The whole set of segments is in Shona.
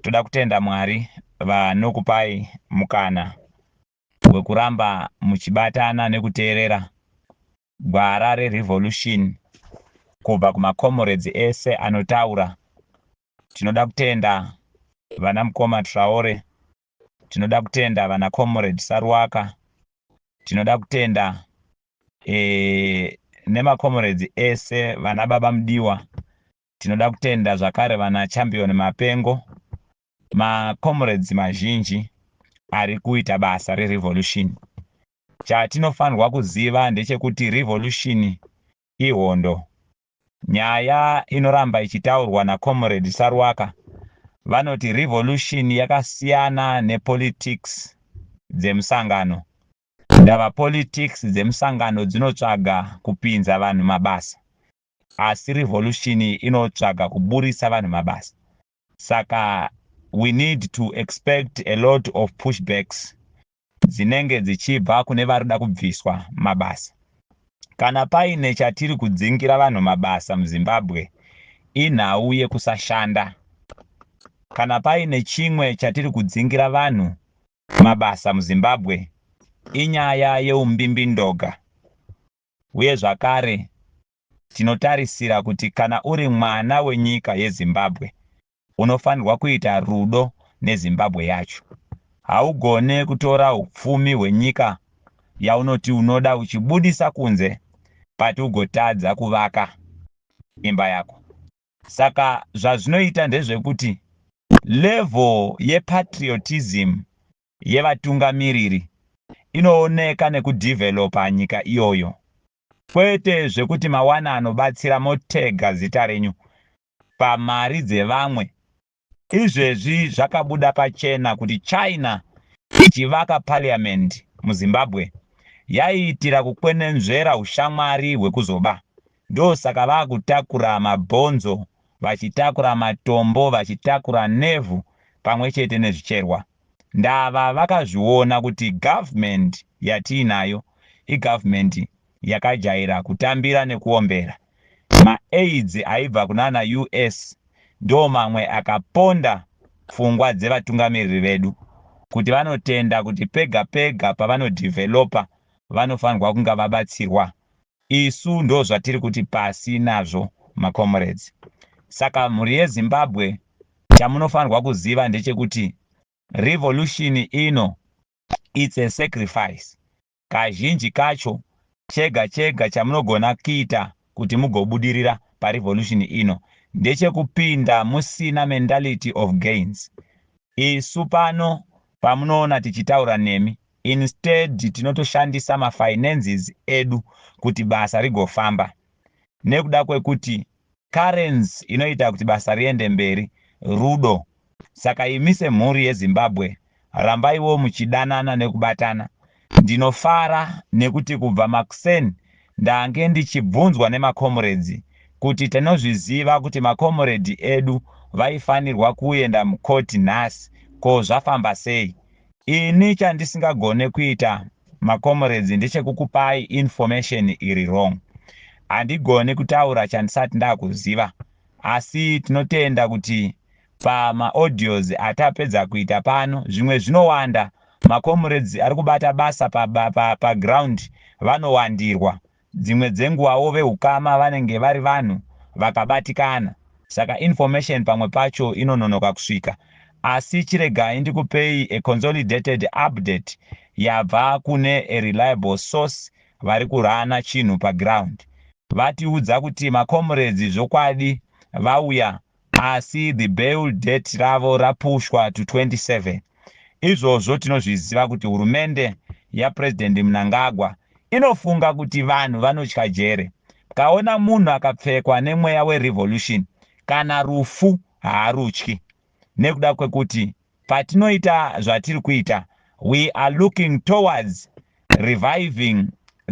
toda kutenda Mwari vanokupai mukana wekuramba muchibatana nekuteerera gwara rerevolution kubva kumakomoreds ese anotaura. Tinoda kutenda vana Mukoma Traore, tinoda kutenda vana Comrade Saruwaka, tinoda kutenda nemakomoreds ese vana Baba Mudiwa, tinoda kutenda zvakare vana Champion Mapengo, makomoreds mazhinji ari kuita basa rerevolution. Chatinofanirwa kuziva ndechekuti revolution ihondo. Nyaya inoramba ichitaurwa naComrade Saruwaka vanoti revolution yakasiyana nepolitics dzemusangano. Ndava politics dzemusangano dzinotsvaga kupinza vanhu mabasa, asi revolution inotsvaga kuburisa vanhu mabasa. Saka we need to expect a lot of pushbacks dzinenge dzichibva kune varida kubviswa mabasa. Kana paine chatiri kudzingira vanhu mabasa muZimbabwe inhau yekusashanda. Kana paine chimwe chatiri kudzingira vanhu mabasa muZimbabwe inyaya yeumbimbindoga. Uye zvakare tinotarisira kuti kana uri mwana wenyika yeZimbabwe unofanirwa kuita rudo neZimbabwe yacho. Haugone kutora upfumi hwenyika yaunoti unoda uchibudisa kunze pati ugotadza kuvaka imba yako. Saka zvazvinoita ndezvekuti level yepatriotism yevatungamiriri inooneka nekudevelopa nyika iyoyo. Kwete zvekuti mawana anobatsira motega zita renyu pamari dzevamwe. Izvezvi zvakabuda pachena kuti China ichivaka parliament muZimbabwe yaiitira kukwenenzvera ushamwari hwekuzoba. Ndosaka vakutakura mabhonzo, vachitakura matombo, vachitakura nevhu pamwe chete nezvicherwa. Ndava vakazviona kuti government yatiinayo igovernment yakajaira kutambira nekuombera. Ma-AIDS aibva kunana US ndo mamwe akaponda pfungwa dzevatungamiriri vedu kuti vanotenda kuti pega pega pavanodevelopa vanofanirwa kunga vabatsirwa. Isu ndo zvatiri kuti pasi nazvo makomrades. Saka mhuri yeZimbabwe chamunofanirwa kuziva ndechekuti revolution ino it's a sacrifice. Kazhinji kacho chega chega chamunogona kuita kuti mugobudirira parevolution ino ndechekupinda musina mentality of gains. Isu pano pamunoona tichitaura nemi, instead tinotoshandisa mafinances edu kuti basa rigofamba. Nekuda kwekuti currency inoita kuti basa riende mberi rudo. Saka imi semhuri yeZimbabwe rambaiwo muchidanana nekubatana. Ndinofara nekuti kubva makuseni ndange ndichibvunzwa nemakomrades kuti tinozviziva kuti makomrade edu vaifanirwa kuenda mukoti nhasi, ko zvafamba sei? Ini chandisingagone kuita makomrades ndechekukupai information iri wrong. Handigone kutaura chandisati ndakuziva, asi tinotenda kuti pama-audios atapedza kuita pano zvimwe zvinowanda. Makomrades ari kubata basa paground vanowandirwa. Dzimwe dzenguvawo vehukama vanenge vari vanhu vakabatikana. Saka information pamwe pacho inononoka kusvika. Asi chiregai ndikupei a consolidated update yabva kune a reliable source vari kurana chinhu paground. Vatiudza kuti makomrades zvokwadi vauya, asi the bail date ravo rapushwa to 27. Izvozvo tinozviziva kuti hurumende yaPresident Mnangagwa inofunga kuti vanhu vanotya jere. Kaona munhu akapfekwa nemweya werevolution kana rufu haarutyi. Nekuda kwekuti patinoita zvatiri kuita, we are looking towards reviving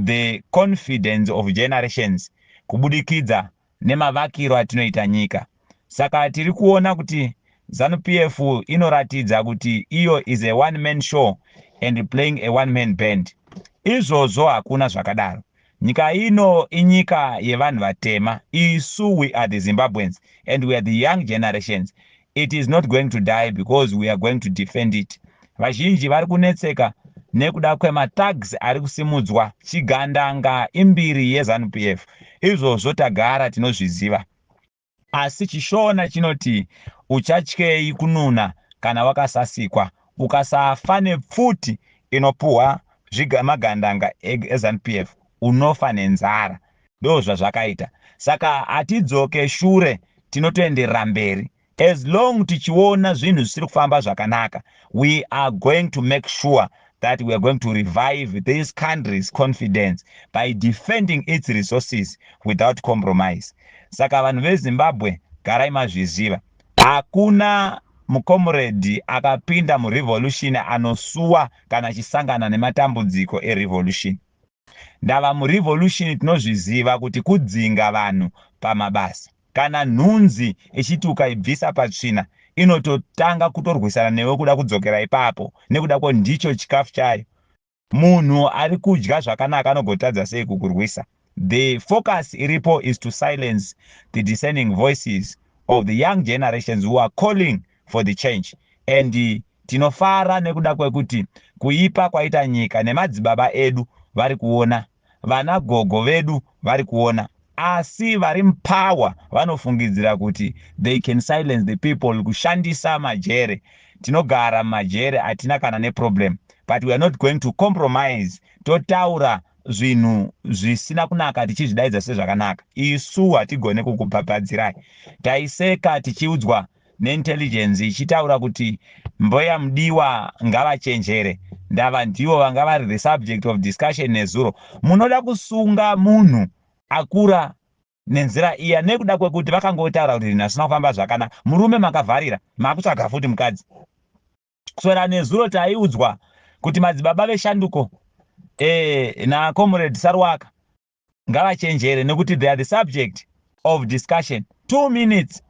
the confidence of generations kubudikidza nemavakiro atinoita nyika. Saka tiri kuona kuti ZANU-PF inoratidza kuti iyo is a one man show and playing a one man band. Izvozvo hakuna zvakadaro. Nyika ino inyika yevanhu vatema. Isu we are the Zimbabweans and we are the young generations. it is not going to die because we are going to defend it. Vazhinji vari kunetseka nekuda kwematags ari kusimudzwa chigandanga imbiri yeZANU-PF. Izvozvo tagara tinozviziva. Asi chishona chinoti uchatyei kununa kana wakasasikwa. Ukasafa nepfuti inopuhwa magandanga eZANU-PF unofa nenzara. Ndo zvazvakaita. Saka hatidzoke shure, tinotoenderera mberi. As long tichiona zvinhu zvisiri kufamba zvakanaka, we are going to make sure that we are going to revive this country's confidence by defending its resources without compromise. Saka vanhu veZimbabwe, garai mazviziva. Hakuna mucomrade akapinda murevolution anosuwa kana achisangana nematambudziko erevolution. Ndava murevolution tinozviziva kuti kudzinga vanhu pamabasa. Kana nhunzi ichiti ukaibvisa patsvina, inototanga kutorwisana newe kuda kudzokera ipapo, nekuda ko ndicho chikafu chayo. Munhu ari kudya zvakanaka anogotadza sei kukurwisa. The focus iripo is to silence the dissenting voices of the young generations who are calling for the change. And tinofara nekuda kwekuti kuipa kwaita nyika nemadzibaba edu vari kuona, vana gogo vedu vari kuona. Asi vari mupower vanofungidzira kuti they can silence the people kushandisa majere. Tinogara majere, hatina kana neproblem. But we are not going to compromise. Totaura zvinhu zvisina kunaka tichizvidaidza sezvakanaka. Isu hatigone kukupapadzirai. Taiseka tichiudzwa neintelligence ichitaura kuti Mboya Mudiwa ngavachenjere. Ndava ndivo vanga vari the subject of discussion nezuro. Munoda kusunga munhu akura nenzira iya nekuda kwekuti vakangotaura kuti zvinhu kufamba zvakanaka. Murume makavharira, makutsvaga futi mukadzi. Kuswera nezuro taiudzwa kuti madzibaba veshanduko na comrade Sarwaka ngavachenjere nekuti they are the subject of discussion. 2 minutes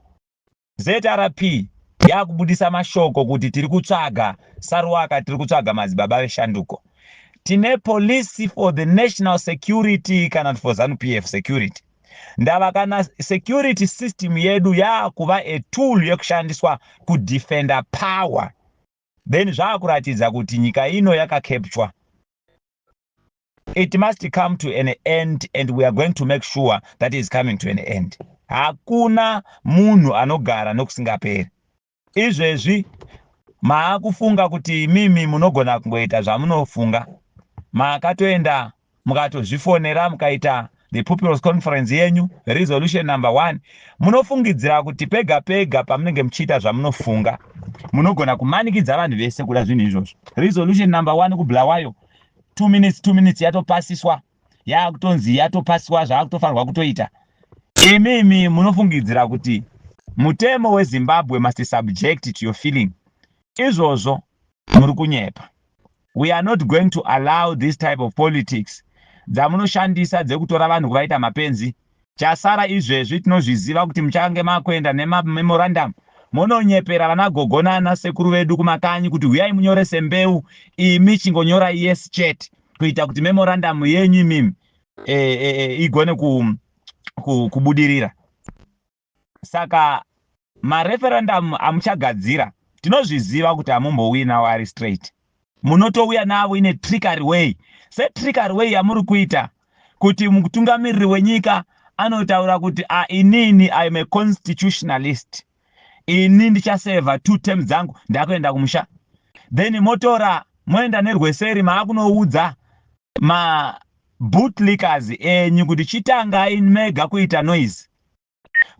ZRP yakubudisa mashoko kuti tiri kutsvaga Sarwaka, tiri kutsvaga madzibaba veshanduko. Tine police for the national security kana for ZANU-PF security. Ndava kana security system yedu yakuva a tool yekushandiswa kudefenda power, then zvakuratidza kuti nyika ino yakacapture. It must come to an end, and we are going to make sure that it is coming to an end. Hakuna munhu anogara nokusingaperi. Izvezvi maakufunga kuti mimi munogona kungoita zvamunofunga. Makatoenda mukatozvifonera mukaita the People's Conference yenyu, resolution number 1. Munofungidzira kuti pega pega pamunenge muchiita zvamunofunga munogona kumanikidza vanhu vese kuda zvinhu izvozvo. Resolution number 1 kuBulawayo 2 minutes yatopasiswa, yakutonzi yatopasiswa zvaakutofanirwa kutoita. Imimi munofungidzira kuti mutemo weZimbabwe must subject to your feeling. Izvozvo muri kunyepa. We are not going to allow this type of politics dzamunoshandisa dzekutora vanhu kuvaita mapenzi. Chasara izvezvi tinozviziva kuti muchange makwenda nememorandum munonyepera vana gogonana sekuru vedu kumakanyi kuti huyai munyorese mbeu, imi chingonyora yes chat kuita kuti memorandum yenyu imimi igone kubudirira. Saka mareferendum amuchagadzira tinozviziva kuti hamumbowina wari straight. Munotouya navo ine trickery way. Se trickery way yamuri kuita kuti mutungamiriri wenyika anotaura kuti inini I am a constitutionalist. Ini ndichaseva 2 terms dzangu ndakuenda kumusha. Then motora moenda nerweseri maakunoudza ma bootlickers enyu kuti chitangai mega kuita noise.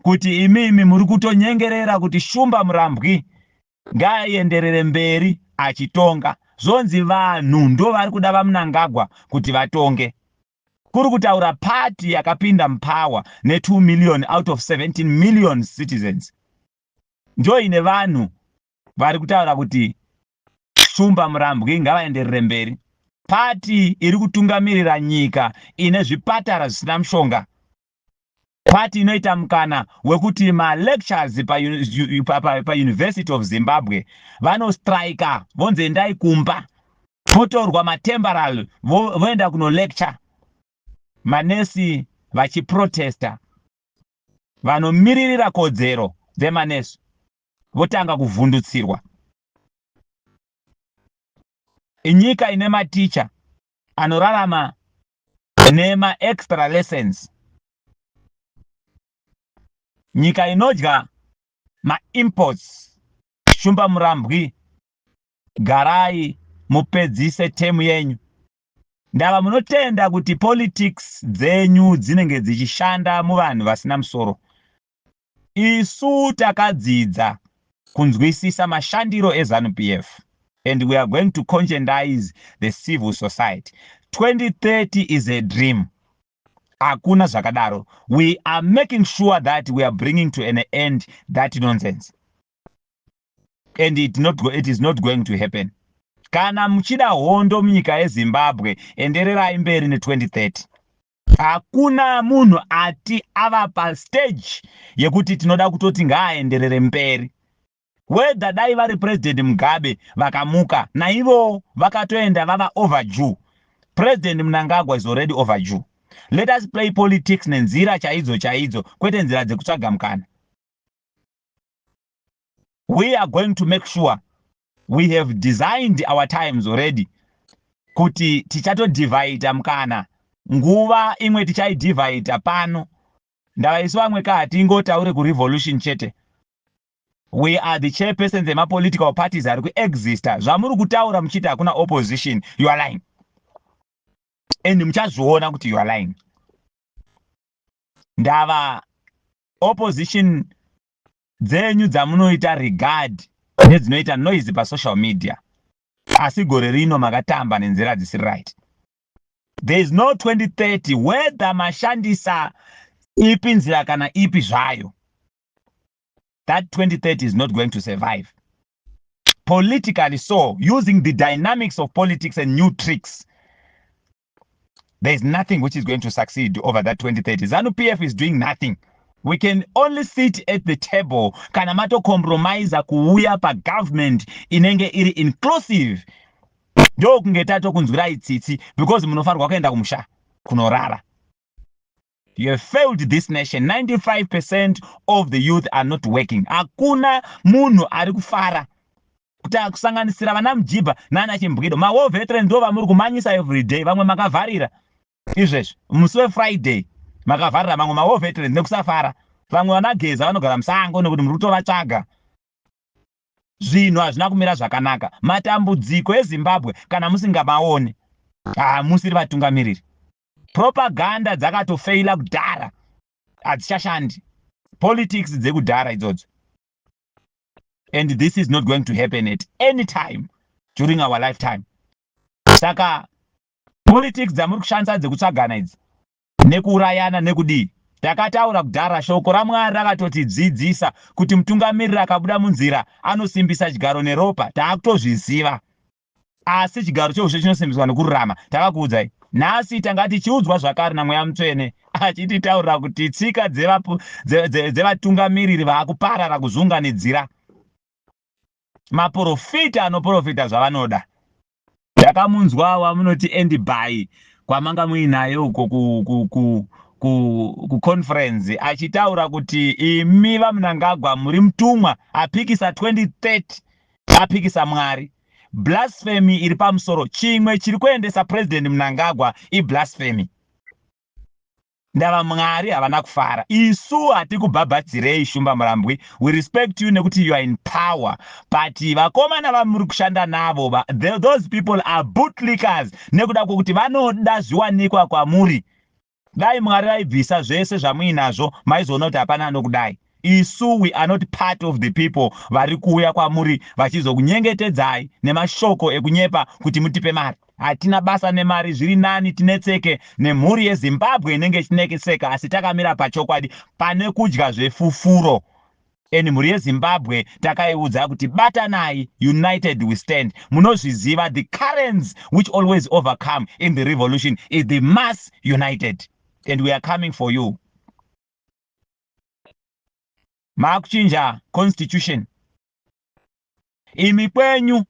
Kuti imimi muri kutonyengerera kuti Shumba Murambwi ngaienderere mberi achitonga. Zonzi vanhu ndo vari kuda vaMnangagwa kuti vatonge. Kuri kutaura party yakapinda mupower ne2 million out of 17 million citizens. Njo ine vanhu vari kutaura kuti Shumba Murambwi ngavaenderere mberi. Party iri kutungamirira nyika ine zvipatara zvisina mushonga. Party inoita mukana wekuti ma lectures pa University of Zimbabwe vano strike, vonze endai kumba. Motorwa matemporal voenda kuno lecture. Manesi vachiprotesta. Vanomiririra kodzero dzemanesi. votanga kuvhundutsirwa. Nyika ine maticha anorarama nema extra lessons. Nyika inodya ma imports. Shumba murambwi, garai mupedzise temu yenyu. Ndava munotenda kuti politics dzenyu dzinenge dzichishanda muvanhu vasina musoro. Isu takadzidza kunzwisisa mashandiro eZANU-PF, and we are going to conscientize the civil society. 2030 is a dream. Hakuna zvakadaro. We are making sure that we are bringing to an end that nonsense. And it is not going to happen. Kana muchida hondo munyika yeZimbabwe, endererai mberi ne2030. Hakuna munhu ati ava pa stage yekuti tinoda kutoti ngaaenderere mberi. Whether dai vari President Mugabe vakamuka, naivo vakatoenda vava overdue. President Mnangagwa is already overdue. Let us play politics nenzira chaidzo, kwete nzira dzekutsvaga mukana. We are going to make sure we have designed our times already. Kuti tichato divide mukana. Nguva imwe tichai divide pano. Ndavaisu vamwe kati ingotaure ku revolution chete. We are the chairpersons ema political parties ari kuexista. Zvamuri kutaura muchiti hakuna opposition, you are lying. And muchazviona kuti you are lying. Ndava opposition dzenyu dzamunoita regard nedzinoita noise pa social media. Asi gore rino makatamba nenzira dzisiri right. There is no 2030 whether mashandisa ipi nzira kana ipi zvayo. That 2030 is not going to survive. Politically so, using the dynamics of politics and new tricks, there is nothing which is going to succeed over that 2030. ZANU-PF is doing nothing. We can only sit at the table kana mato compromise kuuya pa government inenge iri inclusive. Ndo kungetato kunzwira itsitsi because munofanirwa kuenda kumusha kunorara. You have failed this nation. 95% of the youth are not working. Hakuna munhu ari kufara. Kusanganisira vana Mujibha nana Chimbwido. Ma war veterans ndo vamuri kumanyisa every day. Vamwe makavharira. Izvezvo musi weFriday makavharira vamwe ma war veterans nekusafara. Vamwe vanageza vanogara musango nekuti muri kutovatsvaga. Zvinhu hazvina kumira zvakanaka. Matambudziko eZimbabwe kana musingamaone, musiri vatungamiriri. Propaganda dzakatofeila kudhara. Hadzichashandi. Politics dzekudhara idzodzo. And this is not going to happen at any time during our lifetime. Saka politics dzamuri kushandisa dzekutsvagana idzi nekuurayana nekudii. Takataura kudhara shoko raMwari rakatotidzidzisa kuti mutungamiriri akabuda munzira anosimbisa chigaro neropa. Taakutozviziva. Asi chigaro choushe chinosimbiswa nekururama. Takakuudzai. Nhasi tanga tichiudzwa zvakare naMweya Mutsvene achititaurira kuti tsika dzevatungamiriri vaakuparara kuzunganidzira. Maprofita anoprofita zvavanoda. Ndakamunzwa wamunoti Endibai kwamanga muinaye uko ku conference achitaura kuti imi vaMnangagwa muri mutumwa apikisa 2030 apikisa Mwari. Blasphemy iri pamusoro. Chimwe chiri kuendesa President Mnangagwa blasphemy. Ndava Mwari havana kufara. Isu hatikubhabhadzirei Shumba Murambwi. We respect you nekuti you are in power. But vakomana vamuri kushanda navo, those people are bootlickers. Nekuda kwokuti vanoda zviwanikwa kwamuri. Dai Mwari vaibvisa zvese zvamuinazvo maizoona kuti hapana anokudai. Isu we are not part of the people vari kuuya kwamuri vachizokunyengetedzai nemashoko ekunyepa kuti mutipe mari. Hatina basa nemari, zviri nani tinetseke nemhuri yeZimbabwe inenge ichinekeseka asi takamira pachokwadi pane kudya zvefufuro. Eni mhuri yeZimbabwe takaiudza kuti batanai, united we stand. Munozviziva the currents which always overcome in the revolution is the mass united. And we are coming for you. Makuchinja constitution. Imi kwenyu,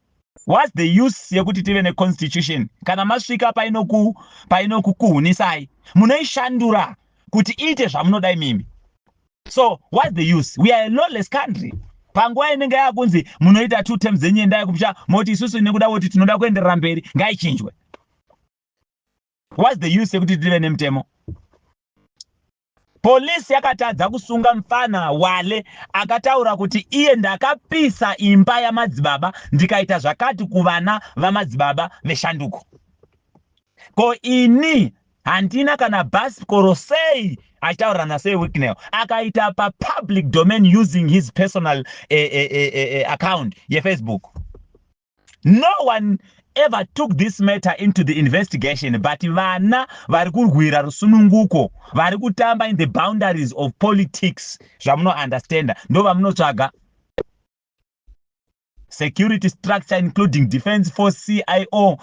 what's the use yekuti tive ne constitution? Kana masvika painokukuhunisai, munoishandura kuti ite zvamunoda imimi. So what's the use? We are a lawless country. panguva inenge yakunzi munoita 2 terms zenyu endai kumusha moti isusu nekuda kuti tinoda kuenderera mberi ngaichinjwe. What's the use yekuti tive nemutemo? Polisi yakatadza kusunga mfana Wale akataura kuti iye ndakapisa imba yamadzibaba ndikaita zvakati kuvana vamadzibaba veshanduko. Ko ini handina kana bhasikoro sei achitaurana nasei Wicknell akaita pa public domain using his personal account yeFacebook. No one ever took this matter into the investigation, but vana vari kurwira rusununguko vari kutamba in the boundaries of politics zvamuno understand ndo vamunotsvaga security structure including defense force, CIO,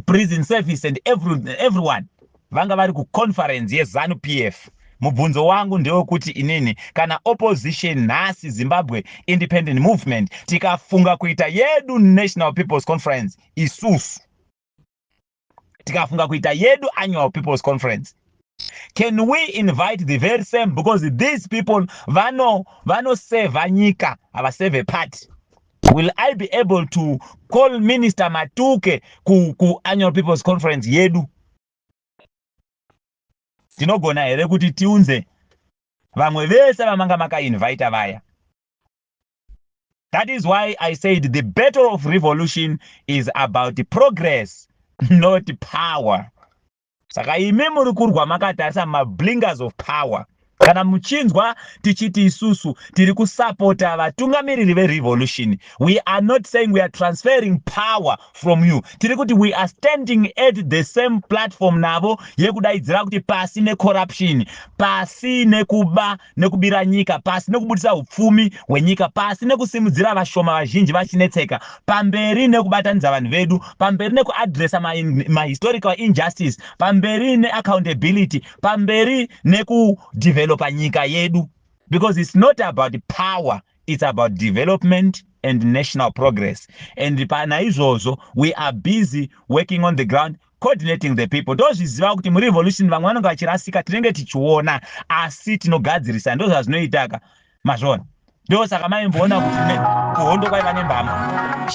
prison service and everyone vanga vari kuconference yeZANU PF. Mubvunzo wangu ndewo kuti inini kana opposition nhasi Zimbabwe Independent Movement tikafunga kuita yedu National People's Conference isusu tikafunga kuita yedu Annual People's Conference, can we invite the very same, because these people vano save nyika avasave party? Will I be able to call Minister Matuke ku Annual People's Conference yedu? Tinogona here kuti tiunze vamwe vese vamanga makainvita vaya. That is why I said the battle of revolution is about the progress, not power. Saka ime muri kurwa makatarisa mablingers of power. Kana muchinzwa tichiti isusu tiri kusapota vatungamiriri verevolution, we are not saying we are transferring power from you. Tiri kuti we are standing at the same platform navo yekudaidzira kuti pasi necorruption, pasi nekuba nekubira nyika, pasi nekubudisa upfumi hwenyika, pasi nekusimudzira vashoma vazhinji vachinetseka, pamberi nekubatanidza vanhu vedu, pamberi nekuadresa mahistorical injustice, pamberi neaccountability, pamberi nekudevelop nyika yedu, because it's not about power, it's about development and national progress. And pana izvozvo we are busy working on the ground, coordinating the people. Ndozviziva kuti murevolution vamwe vanenge vachirasika tinenge tichiona asi tinogadzirisa, ndo zvazvinoitaka mazvona. Ndo saka maimboona kuti kuhondo kwaiva nembama.